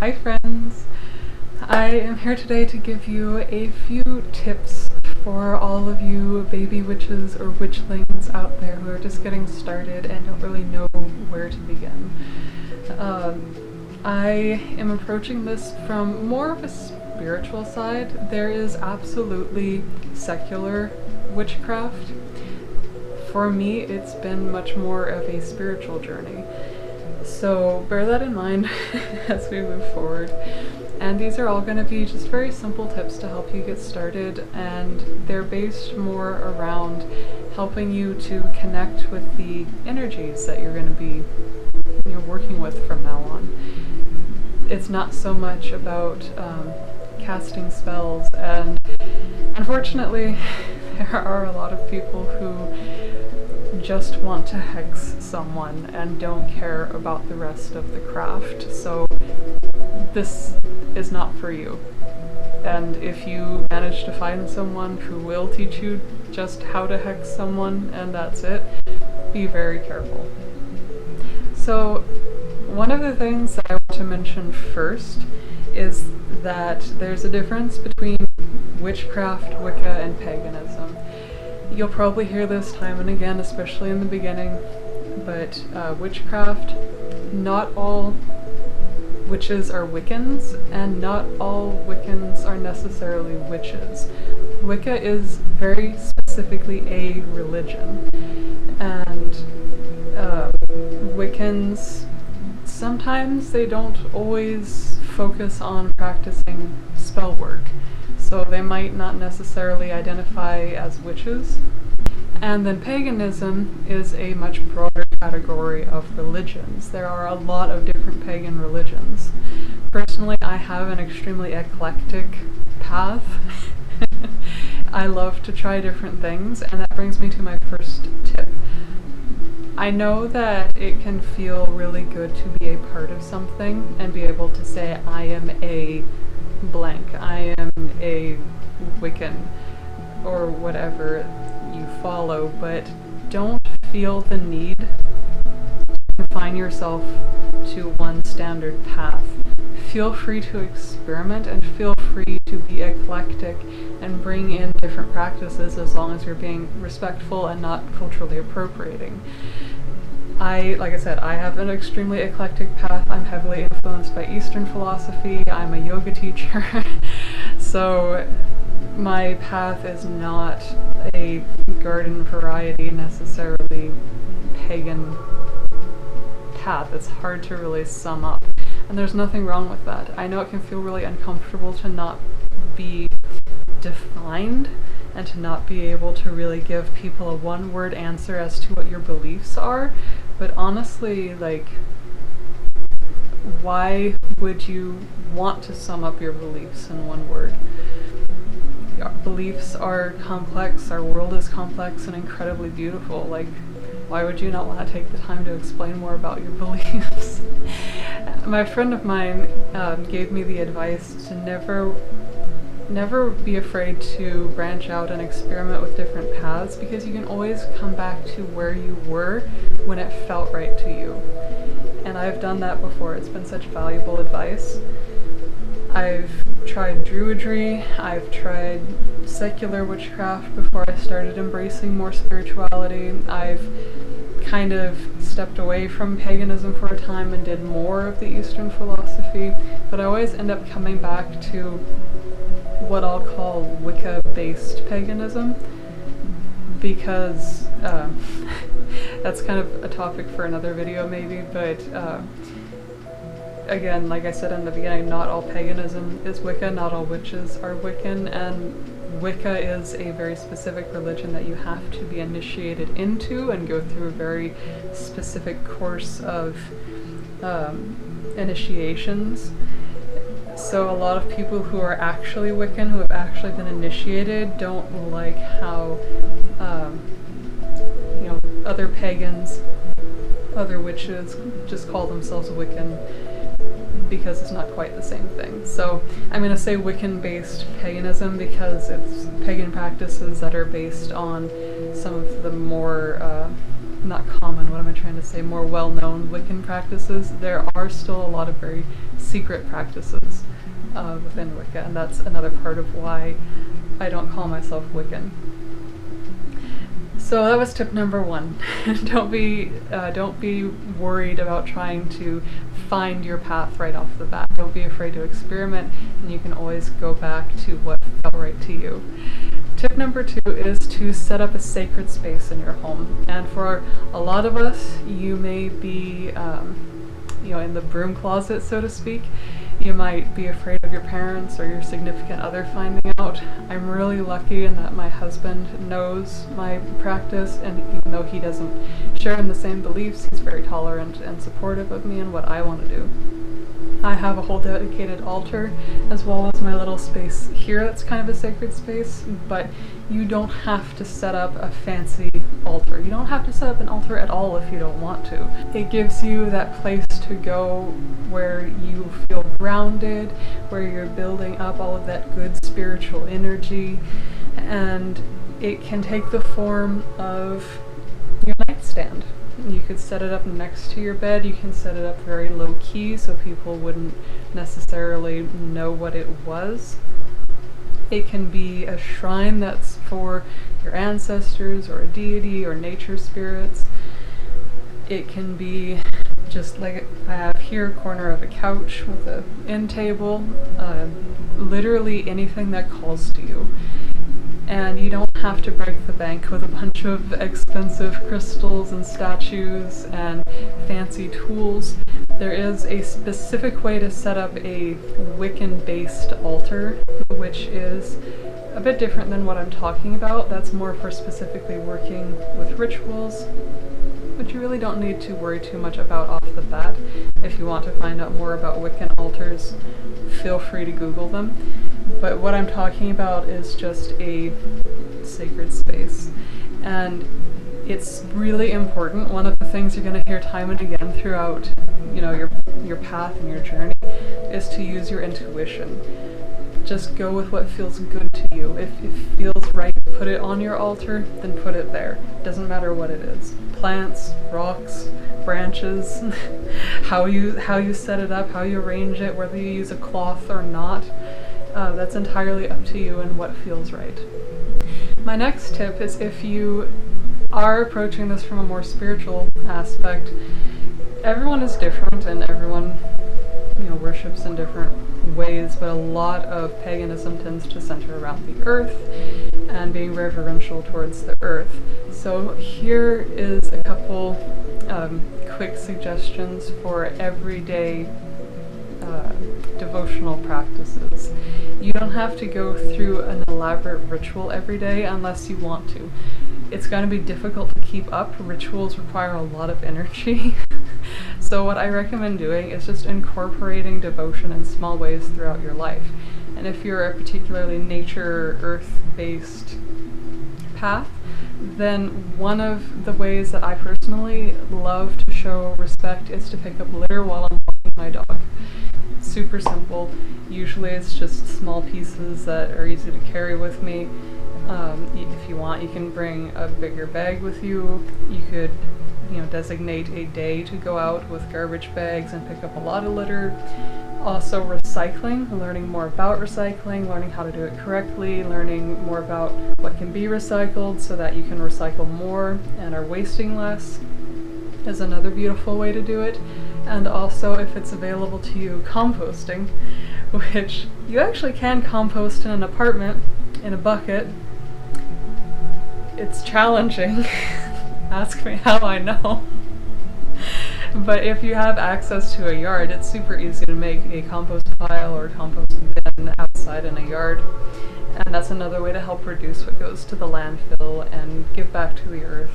Hi friends! I am here today to give you a few tips for all of you baby witches or witchlings out there who are just getting started and don't really know where to begin. I am approaching this from more of a spiritual side. There is absolutely secular witchcraft. For me, it's been much more of a spiritual journey. So bear that in mind as we move forward. And these are all going to be just very simple tips to help you get started, and they're based more around helping you to connect with the energies that you're going to be working with from now on. It's not so much about casting spells, and unfortunately there are a lot of people who just want to hex someone and don't care about the rest of the craft. So this is not for you. And if you manage to find someone who will teach you just how to hex someone and that's it, be very careful. So one of the things that I want to mention first is that there's a difference between witchcraft, Wicca, and paganism. You'll probably hear this time and again, especially in the beginning, but witchcraft, not all witches are Wiccans, and not all Wiccans are necessarily witches. Wicca is very specifically a religion, and Wiccans, sometimes they don't always focus on practicing spell work. So they might not necessarily identify as witches. And then paganism is a much broader category of religions. There are a lot of different pagan religions. Personally, I have an extremely eclectic path. I love to try different things, and that brings me to my first tip. I know that it can feel really good to be a part of something and be able to say, I am a blank, I am a Wiccan, or whatever you follow, but don't feel the need to confine yourself to one standard path. Feel free to experiment and feel free to be eclectic and bring in different practices as long as you're being respectful and not culturally appropriating. Like I said, I have an extremely eclectic path. I'm heavily influenced by Eastern philosophy. I'm a yoga teacher. So my path is not a garden variety, necessarily pagan path. It's hard to really sum up. And there's nothing wrong with that. I know it can feel really uncomfortable to not be defined and to not be able to really give people a one-word answer as to what your beliefs are. But honestly, like, why would you want to sum up your beliefs in one word? Our beliefs are complex, our world is complex and incredibly beautiful. Like, why would you not want to take the time to explain more about your beliefs? My friend of mine gave me the advice to never be afraid to branch out and experiment with different paths, because you can always come back to where you were when it felt right to you. And I've done that before. It's been such valuable advice. I've tried druidry, I've tried secular witchcraft before I started embracing more spirituality. I've kind of stepped away from paganism for a time and did more of the Eastern philosophy, but I always end up coming back to what I'll call Wicca-based paganism, because that's kind of a topic for another video maybe, but again, like I said in the beginning, not all paganism is Wicca, not all witches are Wiccan, and Wicca is a very specific religion that you have to be initiated into and go through a very specific course of initiations. So a lot of people who are actually Wiccan, who have actually been initiated, don't like how other pagans, other witches just call themselves Wiccan, because it's not quite the same thing. So I'm going to say Wiccan-based paganism because it's pagan practices that are based on some of the more not common, what am I trying to say, more well-known Wiccan practices, there are still a lot of very secret practices within Wicca, and that's another part of why I don't call myself Wiccan. So that was tip number 1. Don't be worried about trying to find your path right off the bat. Don't be afraid to experiment, and you can always go back to what felt right to you. Tip number 2 is to set up a sacred space in your home. And for a lot of us, you may be in the broom closet, so to speak. You might be afraid of your parents or your significant other finding out. I'm really lucky in that my husband knows my practice, and even though he doesn't share in the same beliefs, he's very tolerant and supportive of me and what I want to do. I have a whole dedicated altar, as well as my little space here that's kind of a sacred space, but you don't have to set up a fancy altar. You don't have to set up an altar at all if you don't want to. It gives you that place to go where you feel grounded, where you're building up all of that good spiritual energy, and it can take the form of your nightstand. You could set it up next to your bed. You can set it up very low key so people wouldn't necessarily know what it was. It can be a shrine that's for your ancestors or a deity or nature spirits. It can be just like I have here, a corner of a couch with an end table, literally anything that calls to you. And you don't have to break the bank with a bunch of expensive crystals and statues and fancy tools. There is a specific way to set up a Wiccan-based altar, which is a bit different than what I'm talking about. That's more for specifically working with rituals, but you really don't need to worry too much about off the bat. If you want to find out more about Wiccan altars, feel free to Google them. But what I'm talking about is just a sacred space. And it's really important. One of the things you're going to hear time and again throughout, your path and your journey is to use your intuition. Just go with what feels good to you. If it feels right to put it on your altar, then put it there. Doesn't matter what it is. Plants, rocks, branches, how you set it up, how you arrange it, whether you use a cloth or not. That's entirely up to you and what feels right. My next tip is, if you are approaching this from a more spiritual aspect, everyone is different and everyone worships in different ways, but a lot of paganism tends to center around the earth and being reverential towards the earth. So here is a couple quick suggestions for everyday devotional practices. You don't have to go through an elaborate ritual every day unless you want to. It's going to be difficult to keep up. Rituals require a lot of energy. So what I recommend doing is just incorporating devotion in small ways throughout your life. And if you're a particularly nature, earth-based path, then one of the ways that I personally love to show respect is to pick up litter while I'm walking my dog. Super simple. Usually it's just small pieces that are easy to carry with me. If you want, you can bring a bigger bag with you. You could designate a day to go out with garbage bags and pick up a lot of litter. Also recycling, learning more about recycling, learning how to do it correctly, learning more about what can be recycled so that you can recycle more and are wasting less is another beautiful way to do it. And also, if it's available to you, composting, which you actually can compost in an apartment in a bucket. It's challenging. Ask me how I know. But if you have access to a yard, it's super easy to make a compost pile or compost bin outside in a yard. And that's another way to help reduce what goes to the landfill and give back to the earth.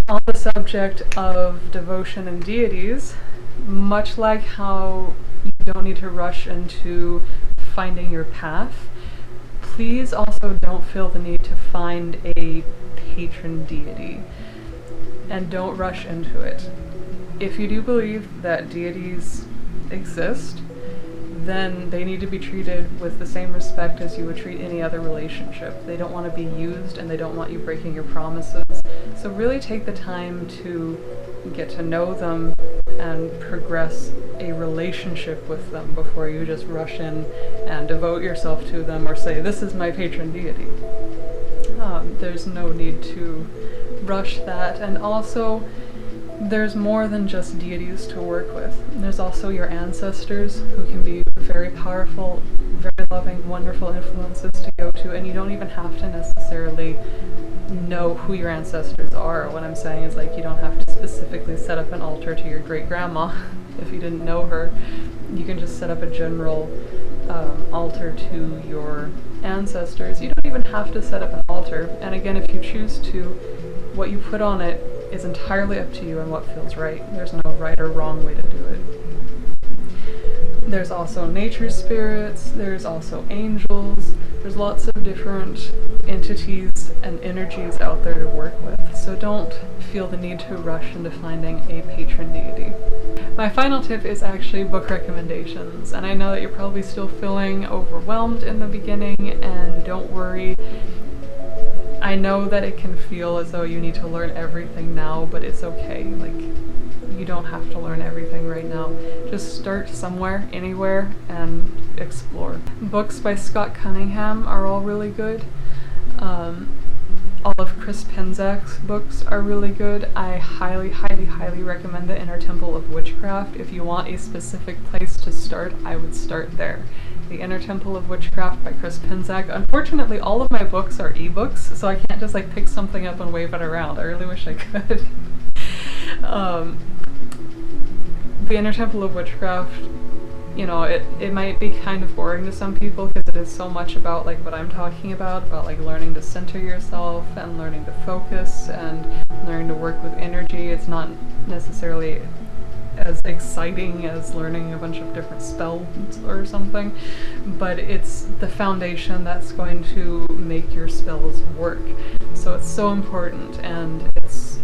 On the subject of devotion and deities, much like how you don't need to rush into finding your path, please also don't feel the need to find a patron deity, and don't rush into it. If you do believe that deities exist, then they need to be treated with the same respect as you would treat any other relationship. They don't want to be used, and they don't want you breaking your promises. So really take the time to get to know them and progress a relationship with them before you just rush in and devote yourself to them or say, this is my patron deity. There's no need to rush that. And also, there's more than just deities to work with. There's also your ancestors, who can be very powerful, very loving, wonderful influences to go to, and you don't even have to necessarily know who your ancestors are. What I'm saying is, like, you don't have to specifically set up an altar to your great-grandma if you didn't know her. You can just set up a general altar to your ancestors. You don't even have to set up an altar, and again, if you choose to, what you put on it is entirely up to you and what feels right. There's no right or wrong way to do it. There's also nature spirits, there's also angels, there's lots of different entities and energies out there to work with, so don't feel the need to rush into finding a patron deity. My final tip is actually book recommendations, and I know that you're probably still feeling overwhelmed in the beginning, and don't worry. I know that it can feel as though you need to learn everything now, but it's okay. Like, you don't have to learn everything right now. Just start somewhere, anywhere, and explore. Books by Scott Cunningham are all really good. All of Chris Penzak's books are really good. I highly, highly, highly recommend The Inner Temple of Witchcraft. If you want a specific place to start, I would start there. The Inner Temple of Witchcraft by Chris Penzak. Unfortunately, all of my books are ebooks, so I can't just like pick something up and wave it around. I really wish I could. The Inner Temple of Witchcraft, you know, it might be kind of boring to some people because it is so much about like what I'm talking about like learning to center yourself and learning to focus and learning to work with energy. It's not necessarily as exciting as learning a bunch of different spells or something, but it's the foundation that's going to make your spells work. So it's so important, and it's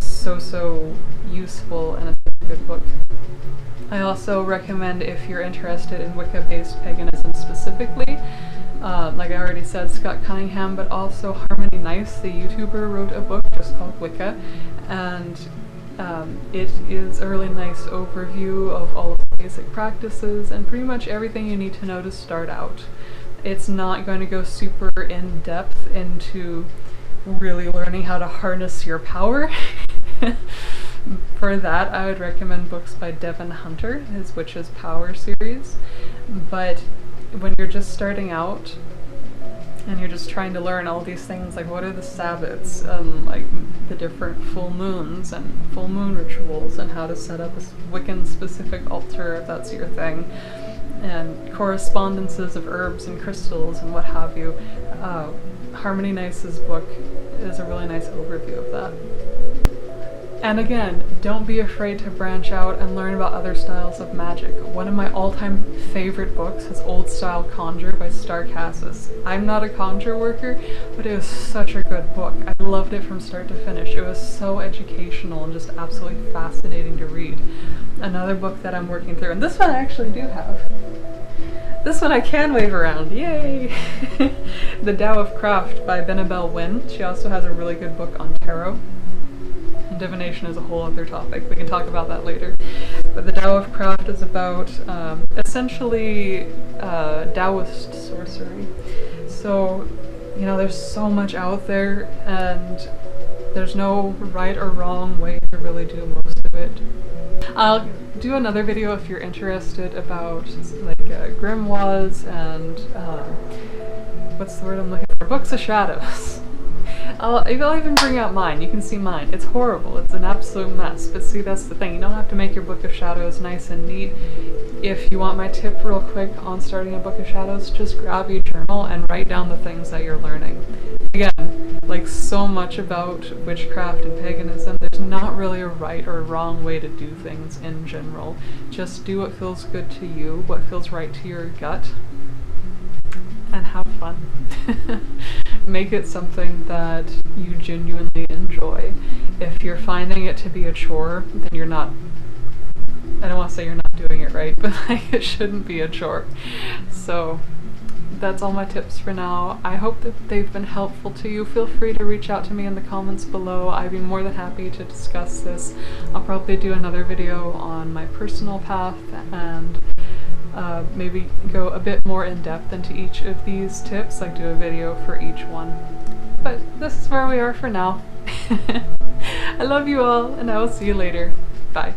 so useful, and it's a good book. I also recommend, if you're interested in Wicca-based paganism specifically, like I already said, Scott Cunningham, but also Harmony Nice, the YouTuber, wrote a book just called Wicca, and it is a really nice overview of all of the basic practices and pretty much everything you need to know to start out. It's not going to go super in depth into really learning how to harness your power. For that, I would recommend books by Devin Hunter, his Witch's Power series. But when you're just starting out and you're just trying to learn all these things, like what are the Sabbats, like the different full moons and full moon rituals, and how to set up a Wiccan specific altar if that's your thing, and correspondences of herbs and crystals and what have you, Harmony Nice's book is a really nice overview of that. And again, don't be afraid to branch out and learn about other styles of magic. One of my all-time favorite books is Old Style Conjure by Star Cassis. I'm not a conjure worker, but it was such a good book. I loved it from start to finish. It was so educational and just absolutely fascinating to read. Another book that I'm working through, and this one I actually do have. This one I can wave around, yay! The Tao of Craft by Benabel Wynn. She also has a really good book on tarot. Divination is a whole other topic. We can talk about that later. But the Tao of Craft is about essentially Taoist sorcery. So, you know, there's so much out there, and there's no right or wrong way to really do most of it. I'll do another video if you're interested about like grimoires and what's the word I'm looking for? Books of Shadows. I'll even bring out mine. You can see mine. It's horrible. It's an absolute mess. But see, that's the thing. You don't have to make your Book of Shadows nice and neat. If you want my tip real quick on starting a Book of Shadows, just grab your journal and write down the things that you're learning. Again, like so much about witchcraft and paganism, there's not really a right or wrong way to do things in general. Just do what feels good to you, what feels right to your gut, and have fun. Make it something that you genuinely enjoy. If you're finding it to be a chore, then you're not, I don't want to say you're not doing it right, but like, it shouldn't be a chore. So that's all my tips for now. I hope that they've been helpful to you. Feel free to reach out to me in the comments below. I'd be more than happy to discuss this. I'll probably do another video on my personal path and maybe go a bit more in depth into each of these tips, like do a video for each one. But this is where we are for now. I love you all, and I will see you later. Bye.